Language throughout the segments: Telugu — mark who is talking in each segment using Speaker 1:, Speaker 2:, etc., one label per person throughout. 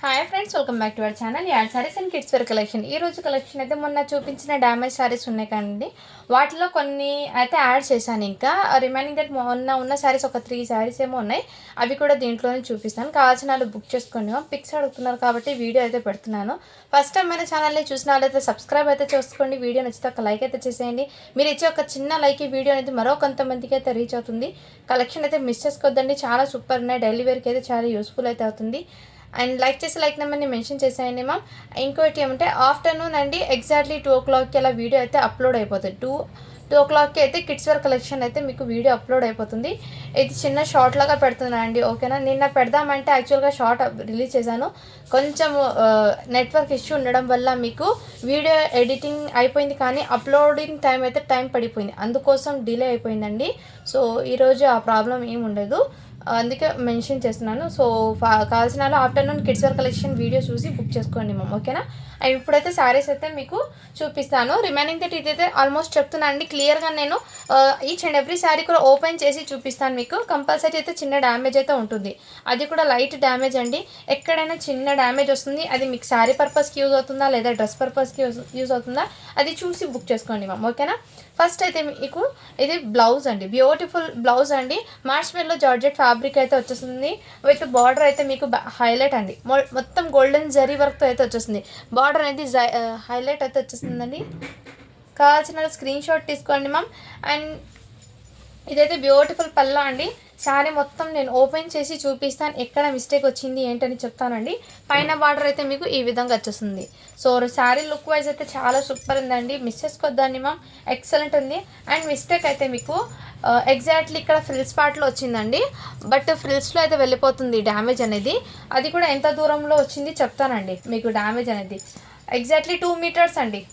Speaker 1: Hi friends, welcome back to our channel ad sarees and kids wear collection. ఈ రోజు కలెక్షన్ అయితే మొన్న చూపించిన డ్యామేజ్ సారీస్ ఉన్నాయి కదండి, వాటిలో కొన్ని అయితే యాడ్ చేశాను. ఇంకా రిమైనింగ్ దట్ మొన్న ఉన్న సారీస్ ఒక 3 సారీస్ ఏమో ఉన్నాయి, అవి కూడా దీంట్లోనే చూపిస్తాను. కావాల్సిన వాళ్ళు బుక్ చేసుకొని పిక్స్ అడుగుతున్నారు కాబట్టి వీడియో అయితే పెడుతున్నాను. ఫస్ట్ టైం మన ఛానల్ని చూసిన వాళ్ళైతే సబ్స్క్రైబ్ అయితే చేసుకోండి. వీడియో నచ్చితే ఒక లైక్ అయితే చేసేయండి. మీరు ఇచ్చే ఒక చిన్న లైక్ ఈ వీడియో అనేది మరో కొంతమందికి అయితే రీచ్ అవుతుంది. కలెక్షన్ అయితే మిస్ చేసుకోవద్దండి, చాలా సూపర్ ఉన్నాయి. డైలీ వేర్కి అయితే చాలా యూస్ఫుల్ అయితే అవుతుంది. అండ్ లైక్ చేసి లైక్ నెంబర్ని మెన్షన్ చేసేయండి మ్యామ్. ఇంకోటి ఏమంటే ఆఫ్టర్నూన్ అండి ఎగ్జాక్ట్లీ 2 o'clockకి అలా వీడియో అయితే అప్లోడ్ అయిపోతుంది. 2 o'clockకి అయితే కిడ్స్ వేర్ కలెక్షన్ అయితే మీకు వీడియో అప్లోడ్ అయిపోతుంది. ఇది చిన్న షార్ట్ లాగా పెడుతున్నాను అండి, ఓకేనా. నిన్న పెడదామంటే యాక్చువల్గా షార్ట్ రిలీజ్ చేశాను, కొంచెం నెట్వర్క్ ఇష్యూ ఉండడం వల్ల మీకు వీడియో ఎడిటింగ్ అయిపోయింది, కానీ అప్లోడింగ్ టైం అయితే టైం పడిపోయింది, అందుకోసం డిలే అయిపోయిందండి. సో ఈరోజు ఆ ప్రాబ్లం ఏమి ఉండదు, అందుకే మెన్షన్ చేస్తున్నాను. సో కావాల్సిన వాళ్ళు afternoon kids wear collection video చూసి బుక్ చేసుకోండి మ్యామ్, ఓకేనా. అండ్ ఇప్పుడైతే శారీస్ అయితే మీకు చూపిస్తాను. రిమైనింగ్ దట్ ఇదైతే ఆల్మోస్ట్ చెప్తున్నాను అండి క్లియర్గా. నేను ఈచ్ అండ్ ఎవ్రీ శారీ కూడా ఓపెన్ చేసి చూపిస్తాను మీకు. కంపల్సరీ అయితే చిన్న డ్యామేజ్ అయితే ఉంటుంది, అది కూడా లైట్ డ్యామేజ్ అండి. ఎక్కడైనా చిన్న డ్యామేజ్ వస్తుంది, అది మీకు శారీ పర్పస్కి యూజ్ అవుతుందా లేదా డ్రెస్ పర్పస్కి యూజ్ అవుతుందా అది చూసి బుక్ చేసుకోండి మ్యామ్, ఓకేనా. ఫస్ట్ అయితే మీకు ఇది బ్లౌజ్ అండి, బ్యూటిఫుల్ బ్లౌజ్ అండి. మార్ష్మెల్లో జార్జెట్ ఫ్యాబ్రిక్ అయితే వచ్చేస్తుంది విత్ బార్డర్ అయితే మీకు హైలైట్ అండి, మొత్తం గోల్డెన్ జరీ వర్క్తో అయితే వచ్చేస్తుంది. బార్డర్ అనేది హైలైట్ అయితే వచ్చేస్తుందండి. కావాల్సిన స్క్రీన్ షాట్ తీసుకోండి మ్యామ్. అండ్ ఇదైతే బ్యూటిఫుల్ పల్లా అండి. శారీ మొత్తం నేను ఓపెన్ చేసి చూపిస్తాను, ఎక్కడ మిస్టేక్ వచ్చింది ఏంటని చెప్తానండి. పైన బార్డర్ అయితే మీకు ఈ విధంగా వచ్చేస్తుంది. సో శారీ లుక్ వైజ్ అయితే చాలా సూపర్ ఉందండి, మిస్ చేసుకోవద్దండి మ్యామ్, ఎక్సలెంట్ ఉంది. అండ్ మిస్టేక్ అయితే మీకు ఎగ్జాక్ట్లీ ఇక్కడ ఫ్రిల్స్ పార్ట్లో వచ్చిందండి, బట్ ఫ్రిల్స్లో అయితే వెళ్ళిపోతుంది డ్యామేజ్ అనేది. అది కూడా ఎంత దూరంలో వచ్చింది చెప్తానండి మీకు. డ్యామేజ్ అనేది ఎగ్జాక్ట్లీ 2 meters అండి.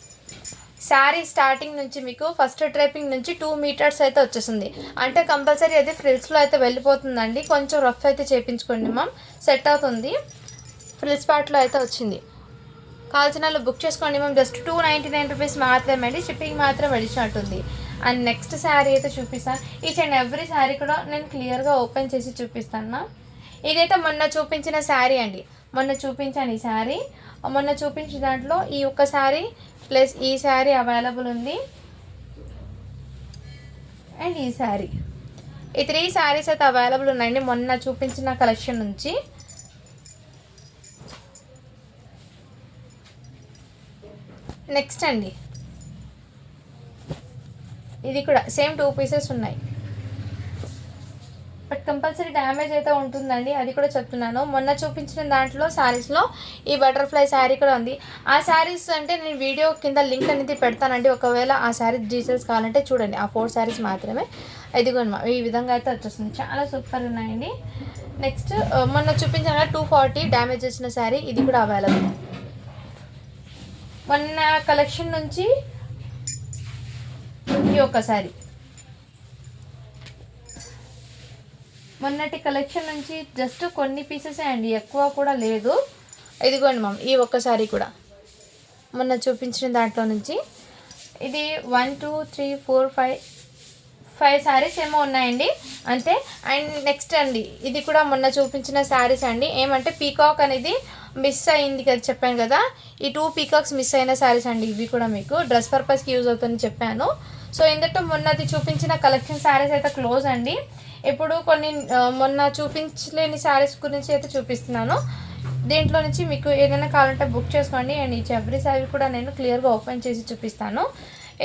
Speaker 1: శారీ స్టార్టింగ్ నుంచి మీకు ఫస్ట్ డ్రైపింగ్ నుంచి 2 meters అయితే వచ్చేసింది, అంటే కంపల్సరీ అయితే ఫ్రిల్స్లో అయితే వెళ్ళిపోతుందండి. కొంచెం రఫ్ అయితే చేయించుకోండి మ్యామ్, సెట్ అవుతుంది. ఫ్రిల్స్ పార్ట్లో అయితే వచ్చింది. కావాల్సిన వాళ్ళు బుక్ చేసుకోండి మ్యామ్. జస్ట్ 299 రూపీస్ మాత్రమే అండి, షిప్పింగ్ మాత్రం అడిషనల్ ఉంది. అండ్ నెక్స్ట్ శారీ అయితే చూపిస్తాను. ఈచ్ అండ్ ఎవ్రీ శారీ కూడా నేను క్లియర్గా ఓపెన్ చేసి చూపిస్తాను మ్యామ్. ఇదైతే మొన్న చూపించిన శారీ అండి, మొన్న చూపించాను ఈ శారీ. మొన్న చూపించిన దాంట్లో ఈ ఒక్క శారీ ప్లస్ ఈ శారీ అవైలబుల్ ఉంది, అండ్ ఈ శారీ, ఈ 3 శారీస్ అయితే అవైలబుల్ ఉన్నాయండి మొన్న చూపించిన కలెక్షన్ నుంచి. నెక్స్ట్ అండి ఇది కూడా సేమ్ 2 pieces ఉన్నాయి, బట్ కంపల్సరీ డ్యామేజ్ అయితే ఉంటుందండి, అది కూడా చెప్తున్నాను. మొన్న చూపించిన దాంట్లో శారీస్లో ఈ బటర్ఫ్లై శారీ కూడా ఉంది. ఆ శారీస్ అంటే నేను వీడియో కింద లింక్ అనేది పెడతానండి, ఒకవేళ ఆ శారీ డీటెయిల్స్ కావాలంటే చూడండి. ఆ 4 శారీస్ మాత్రమే. ఇదిగోండి ఈ విధంగా అయితే వచ్చేస్తుంది, చాలా సూపర్ ఉన్నాయండి. నెక్స్ట్ మొన్న చూపించిన 240 డ్యామేజ్ వచ్చిన శారీ, ఇది కూడా అవైలబుల్. మొన్న కలెక్షన్ నుంచి ఈ ఒక్క శారీ, మొన్నటి కలెక్షన్ నుంచి జస్ట్ కొన్ని పీసెసే అండి, ఎక్కువ కూడా లేదు. ఇదిగోండి మ్యామ్ ఈ ఒక్కసారి కూడా మొన్న చూపించిన దాంట్లో నుంచి. ఇది 1 2 3 4 5 శారీస్ ఏమో ఉన్నాయండి అంతే. అండ్ నెక్స్ట్ అండి ఇది కూడా మొన్న చూపించిన శారీస్ అండి. ఏమంటే పీకాక్ అనేది మిస్ అయింది కదా చెప్పాను కదా, ఈ 2 పీకాక్స్ మిస్ అయిన శారీస్ అండి. ఇవి కూడా మీకు డ్రెస్ పర్పస్కి యూజ్ అవుతుందని చెప్పాను. సో ఇందట మొన్నది చూపించిన కలెక్షన్ శారీస్ అయితే క్లోజ్ అండి. ఇప్పుడు కొన్ని మొన్న చూపించలేని శారీస్ గురించి అయితే చూపిస్తున్నాను. దీంట్లో నుంచి మీకు ఏదైనా కావాలంటే బుక్ చేసుకోండి. అండ్ ఈ ఎవ్రీ శారీ కూడా నేను క్లియర్గా ఓపెన్ చేసి చూపిస్తాను.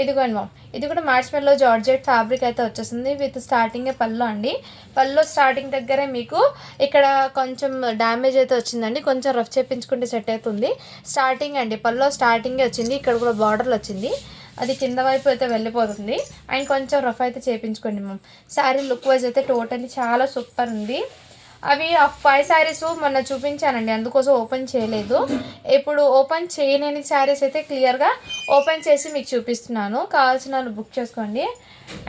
Speaker 1: ఇదిగోండి మ్యామ్, ఇది కూడా మార్ష్మెల్లో జార్జెట్ ఫ్యాబ్రిక్ అయితే వచ్చేసింది విత్ స్టార్టింగే పళ్ళు అండి. పళ్ళు స్టార్టింగ్ దగ్గరే మీకు ఇక్కడ కొంచెం డ్యామేజ్ అయితే వచ్చిందండి, కొంచెం రఫ్ చేయించుకుంటే సెట్ అవుతుంది. స్టార్టింగ్ అండి, పళ్ళు స్టార్టింగే వచ్చింది, ఇక్కడ కూడా బార్డర్లు వచ్చింది, అది కింద వైపు అయితే వెళ్ళిపోతుంది. అండ్ కొంచెం రఫ్ అయితే చేయించుకోండి మ్యామ్. శారీ లుక్ వైజ్ అయితే టోటల్లీ చాలా సూపర్ ఉంది. అవి 5 శారీస్ మొన్న చూపించానండి, అందుకోసం ఓపెన్ చేయలేదు. ఇప్పుడు ఓపెన్ చేయలేని శారీస్ అయితే క్లియర్గా ఓపెన్ చేసి మీకు చూపిస్తున్నాను. కావాల్సిన వాళ్ళు బుక్ చేసుకోండి.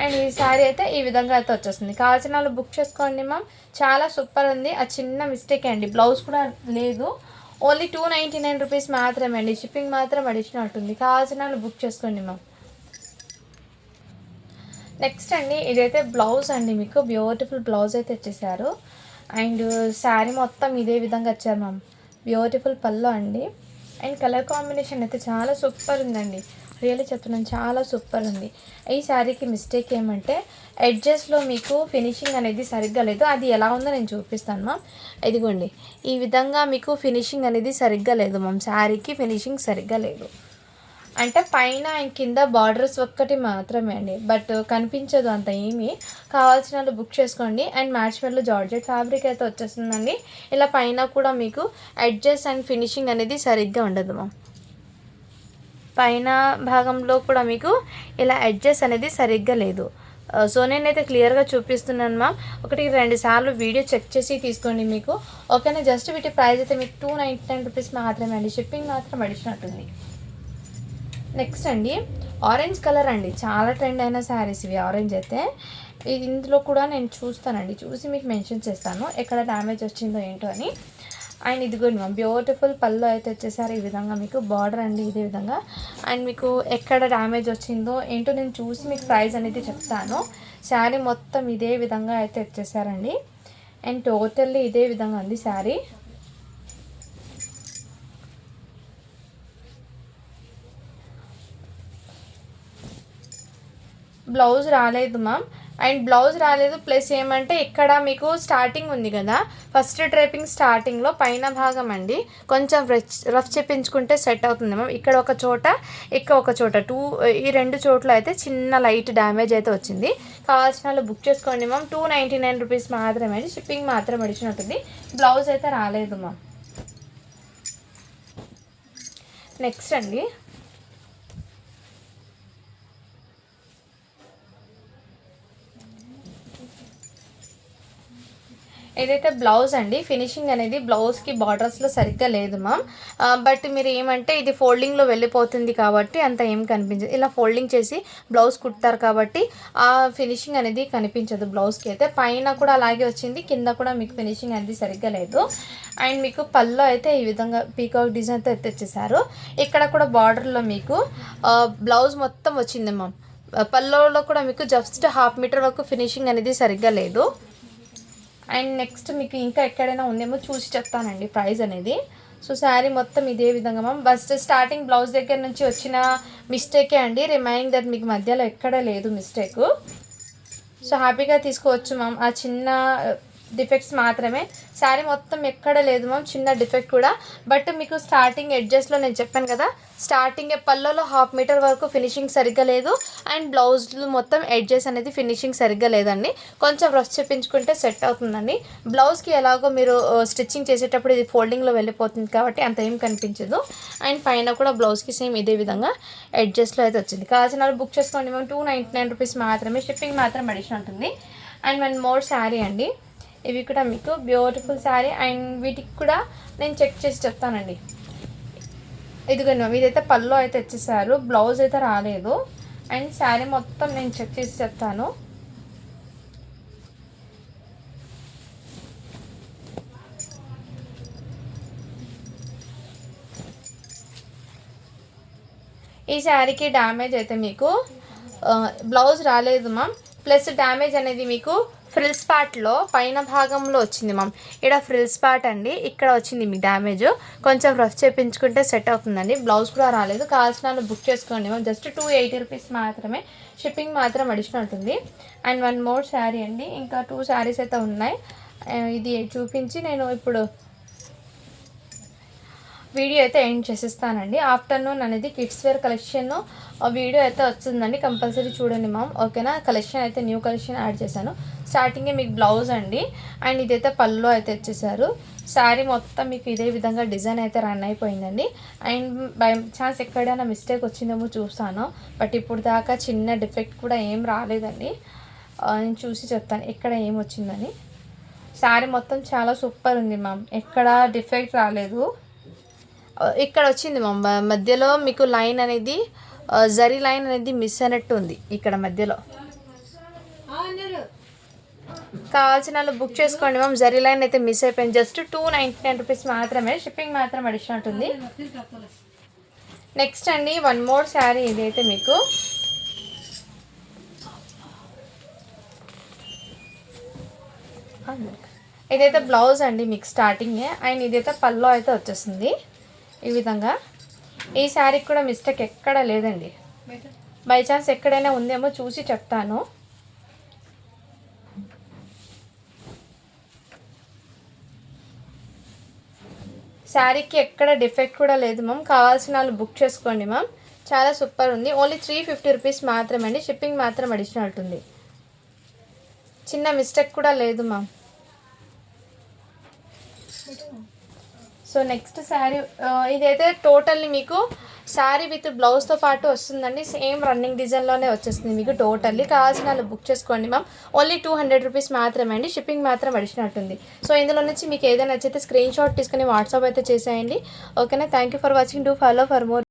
Speaker 1: అండ్ ఈ శారీ అయితే ఈ విధంగా అయితే వచ్చేస్తుంది. కావాల్సిన వాళ్ళు బుక్ చేసుకోండి మ్యామ్, చాలా సూపర్ ఉంది. ఆ చిన్న మిస్టేక్ అండి, బ్లౌజ్ కూడా లేదు, ఓన్లీ 299 రూపీస్ మాత్రమే అండి, షిప్పింగ్ మాత్రం అడిషనల్ ఉంటుంది. కావాల్సిన వాళ్ళు బుక్ చేసుకోండి మ్యామ్. నెక్స్ట్ అండి ఇదైతే బ్లౌజ్ అండి, మీకు బ్యూటిఫుల్ బ్లౌజ్ అయితే ఇచ్చేసారు. అండ్ శారీ మొత్తం ఇదే విధంగా వచ్చారు మ్యామ్. బ్యూటిఫుల్ పళ్ళు అండి. అండ్ కలర్ కాంబినేషన్ అయితే చాలా సూపర్ ఉందండి. రియల్లీ చెప్తున్నాను, చాలా సూపర్ ఉంది. ఈ శారీకి మిస్టేక్ ఏమంటే ఎడ్జెస్లో మీకు ఫినిషింగ్ అనేది సరిగ్గా లేదు. అది ఎలా ఉందో నేను చూపిస్తాను మ్యామ్. ఇదిగోండి, ఈ విధంగా మీకు ఫినిషింగ్ అనేది సరిగ్గా లేదు మ్యామ్. శారీకి ఫినిషింగ్ సరిగ్గా లేదు అంటే పైన అండ్ కింద బార్డర్స్ ఒక్కటి మాత్రమే అండి, బట్ కనిపించదు అంత ఏమీ. కావాల్సిన వాళ్ళు బుక్ చేసుకోండి. అండ్ మ్యాచ్ మెల్లో జార్జెట్ ఫ్యాబ్రిక్ అయితే వచ్చేస్తుందండి. ఇలా పైన కూడా మీకు ఎడ్జెస్ అండ్ ఫినిషింగ్ అనేది సరిగ్గా ఉండదు మ్యామ్. పైన భాగంలో కూడా మీకు ఇలా ఎడ్జెస్ అనేది సరిగ్గా లేదు. సో నేనైతే క్లియర్గా చూపిస్తున్నాను మ్యామ్. 1-2 సార్లు వీడియో చెక్ చేసి తీసుకోండి మీకు ఓకేనా. జస్ట్ వీటి ప్రైస్ అయితే మీకు 299 రూపీస్ మాత్రమే అండి. షిప్పింగ్ మాత్రం అడిషనల్. నెక్స్ట్ అండి, ఆరెంజ్ కలర్ అండి. చాలా ట్రెండ్ అయిన శారీస్ ఇవి. ఆరెంజ్ అయితే ఇందులో కూడా నేను చూస్తానండి, చూసి మీకు మెన్షన్ చేస్తాను ఎక్కడ డ్యామేజ్ వచ్చిందో ఏంటో అని. అండ్ ఇదిగోండి మ్యామ్, బ్యూటిఫుల్ పళ్ళు అయితే వచ్చేసారి. ఈ విధంగా మీకు బార్డర్ అండి ఇదే విధంగా. అండ్ మీకు ఎక్కడ డ్యామేజ్ వచ్చిందో ఏంటో నేను చూసి మీకు ప్రైస్ అనేది చెప్తాను. శారీ మొత్తం ఇదే విధంగా అయితే వచ్చేసారండి. అండ్ టోటల్లీ ఇదే విధంగా ఉంది శారీ. బ్లౌజ్ రాలేదు మ్యామ్. అండ్ బ్లౌజ్ రాలేదు ప్లస్ ఏమంటే ఇక్కడ మీకు స్టార్టింగ్ ఉంది కదా, ఫస్ట్ డ్రైపింగ్ స్టార్టింగ్లో పైన భాగం అండి కొంచెం రఫ్ చెప్పించుకుంటే సెట్ అవుతుంది మ్యామ్. ఇక్కడ ఒక చోట, ఇక్కడ ఒక చోట, ఈ 2 చోట్ల అయితే చిన్న లైట్ డ్యామేజ్ అయితే వచ్చింది. కావాల్సిన వాళ్ళు బుక్ చేసుకోండి మ్యామ్. 299 రూపీస్ మాత్రమే. షిప్పింగ్ మాత్రం అడిషన్ ఉంటుంది. బ్లౌజ్ అయితే రాలేదు మ్యామ్. నెక్స్ట్ అండి, ఏదైతే బ్లౌజ్ అండి, ఫినిషింగ్ అనేది బ్లౌజ్కి బార్డర్స్లో సరిగ్గా లేదు మ్యామ్. బట్ మీరు ఏమంటే ఇది ఫోల్డింగ్లో వెళ్ళిపోతుంది కాబట్టి అంత ఏం కనిపించదు. ఇలా ఫోల్డింగ్ చేసి బ్లౌజ్ కుడతారు కాబట్టి ఆ ఫినిషింగ్ అనేది కనిపించదు బ్లౌజ్కి. అయితే పైన కూడా అలాగే వచ్చింది, కింద కూడా మీకు ఫినిషింగ్ అనేది సరిగ్గా లేదు. అండ్ మీకు పళ్ళు అయితే ఈ విధంగా పీకాక్ డిజైన్తో తెచ్చేసారు. ఇక్కడ కూడా బార్డర్లో మీకు బ్లౌజ్ మొత్తం వచ్చింది మ్యామ్. పళ్ళులో కూడా మీకు జస్ట్ 1/2 మీటర్ వరకు ఫినిషింగ్ అనేది సరిగ్గా లేదు. అండ్ నెక్స్ట్ మీకు ఇంకా ఎక్కడైనా ఉందేమో చూసి చెప్తానండి ప్రైస్ అనేది. సో శారీ మొత్తం ఇదే విధంగా మ్యామ్. ఫస్ట్ స్టార్టింగ్ బ్లౌజ్ దగ్గర నుంచి వచ్చిన మిస్టేకే అండి. రిమైనింగ్ దట్ మీకు మధ్యలో ఎక్కడ లేదు మిస్టేక్. సో హ్యాపీగా తీసుకోవచ్చు మ్యామ్. ఆ చిన్న డిఫెక్ట్స్ మాత్రమే, శారీ మొత్తం ఎక్కడ లేదు మ్యామ్ చిన్న డిఫెక్ట్ కూడా. బట్ మీకు స్టార్టింగ్ ఎడ్జెస్లో నేను చెప్పాను కదా, స్టార్టింగ్ పళ్ళలో 1/2 మీటర్ వరకు ఫినిషింగ్ సరిగ్గా లేదు. అండ్ బ్లౌజ్లు మొత్తం ఎడ్జెస్ అనేది ఫినిషింగ్ సరిగ్గా లేదండి. కొంచెం రఫ్ చెప్పించుకుంటే సెట్ అవుతుందండి. బ్లౌజ్కి ఎలాగో మీరు స్టిచ్చింగ్ చేసేటప్పుడు ఇది ఫోల్డింగ్లో వెళ్ళిపోతుంది కాబట్టి అంత ఏం కనిపించదు. అండ్ పైన కూడా బ్లౌజ్కి సేమ్ ఇదే విధంగా ఎడ్జెస్లో అయితే వచ్చింది. కావాల్సిన వాళ్ళు బుక్ చేసుకోండి మ్యామ్. 299 రూపీస్ మాత్రమే. షిప్పింగ్ మాత్రం అడిషనల్ ఉంటుంది. అండ్ 1 మోర్ శారీ అండి. ఇవి కూడా మీకు బ్యూటిఫుల్ శారీ. అండ్ వీటికి కూడా నేను చెక్ చేసి చెప్తానండి. ఇదిగోండి మ్యామ్, ఇదైతే పళ్ళు అయితే వచ్చేసారు, బ్లౌజ్ అయితే రాలేదు. అండ్ శారీ మొత్తం నేను చెక్ చేసి చెప్తాను. ఈ శారీకి డ్యామేజ్ అయితే మీకు బ్లౌజ్ రాలేదు మ్యామ్. ప్లస్ డ్యామేజ్ అనేది మీకు ఫ్రిల్స్ పార్ట్లో పైన భాగంలో వచ్చింది మ్యామ్. ఇక్కడ ఫ్రిల్స్ పార్ట్ అండి, ఇక్కడ వచ్చింది మీకు డ్యామేజ్. కొంచెం రఫ్ చేయించుకుంటే సెట్ అవుతుందండి. బ్లౌజ్ కూడా రాలేదు. కావాల్సిన వాళ్ళు బుక్ చేసుకోండి మ్యామ్. జస్ట్ 280 రూపీస్ మాత్రమే. షిప్పింగ్ మాత్రం అడిషనల్ ఉంటుంది. అండ్ 1 మోర్ శారీ అండి. ఇంకా 2 శారీస్ అయితే ఉన్నాయి. ఇది చూపించి నేను ఇప్పుడు వీడియో అయితే ఎండ్ చేసేస్తానండి. ఆఫ్టర్నూన్ అనేది కిడ్స్ వేర్ కలెక్షన్ వీడియో అయితే వస్తుందండి, కంపల్సరీ చూడండి మ్యామ్ ఓకేనా. కలెక్షన్ అయితే న్యూ కలెక్షన్ యాడ్ చేశాను. స్టార్టింగే మీకు బ్లౌజ్ అండి. అండ్ ఇదైతే పళ్ళు అయితే వచ్చేసారు. శారీ మొత్తం మీకు ఇదే విధంగా డిజైన్ అయితే రన్ అయిపోయిందండి. అండ్ బై ఛాన్స్ ఎక్కడైనా మిస్టేక్ వచ్చిందేమో చూస్తాను, బట్ ఇప్పుడు దాకా చిన్న డిఫెక్ట్ కూడా ఏం రాలేదండి. నేను చూసి చెప్తాను ఎక్కడ ఏం వచ్చిందని. శారీ మొత్తం చాలా సూపర్ ఉంది మ్యామ్, ఎక్కడ డిఫెక్ట్ రాలేదు. ఇక్కడ వచ్చింది మ్యామ్ మధ్యలో మీకు లైన్ అనేది జరీ లైన్ అనేది మిస్ అయినట్టు ఉంది ఇక్కడ మధ్యలో. కావాల్సిన వాళ్ళు బుక్ చేసుకోండి మ్యామ్. జరీ లైన్ అయితే మిస్ అయిపోయింది. జస్ట్ 299 రూపీస్ మాత్రమే. షిప్పింగ్ మాత్రం అడిషనల్ ఉంటుంది. నెక్స్ట్ అండి 1 మోర్ శారీ. ఇదైతే మీకు ఇదైతే బ్లౌజ్ అండి మీకు స్టార్టింగే, అండ్ ఇదైతే పల్లో అయితే వచ్చేస్తుంది ఈ విధంగా. ఈ శారీకి కూడా మిస్టేక్ ఎక్కడా లేదండి, బై ఛాన్స్ ఎక్కడైనా ఉందేమో చూసి చెప్తాను. శారీకి ఎక్కడ డిఫెక్ట్ కూడా లేదు మ్యామ్. కావాల్సిన వాళ్ళు బుక్ చేసుకోండి మ్యామ్, చాలా సూపర్ ఉంది. ఓన్లీ 350 రూపీస్ మాత్రమే అండి, షిప్పింగ్ మాత్రం అడిషనల్ ఉంటుంది. చిన్న మిస్టేక్ కూడా లేదు మ్యామ్. సో నెక్స్ట్ శారీ, ఇదైతే టోటల్లీ మీకు శారీ విత్ బ్లౌజ్తో పాటు వస్తుందండి. సేమ్ రన్నింగ్ డిజైన్లోనే వచ్చేస్తుంది మీకు. టోటల్లీ కావాల్సిన వాళ్ళు బుక్ చేసుకోండి మ్యామ్. ఓన్లీ 200 రూపీస్ మాత్రమే అండి, షిప్పింగ్ మాత్రం అడిషనల్ ఉంటుంది. సో ఇందులో నుంచి మీకు ఏదైనా నచ్చితే స్క్రీన్ షాట్ తీసుకుని వాట్సాప్ అయితే చేసేయండి. ఓకేనా? Thank you for watching. Do follow for more.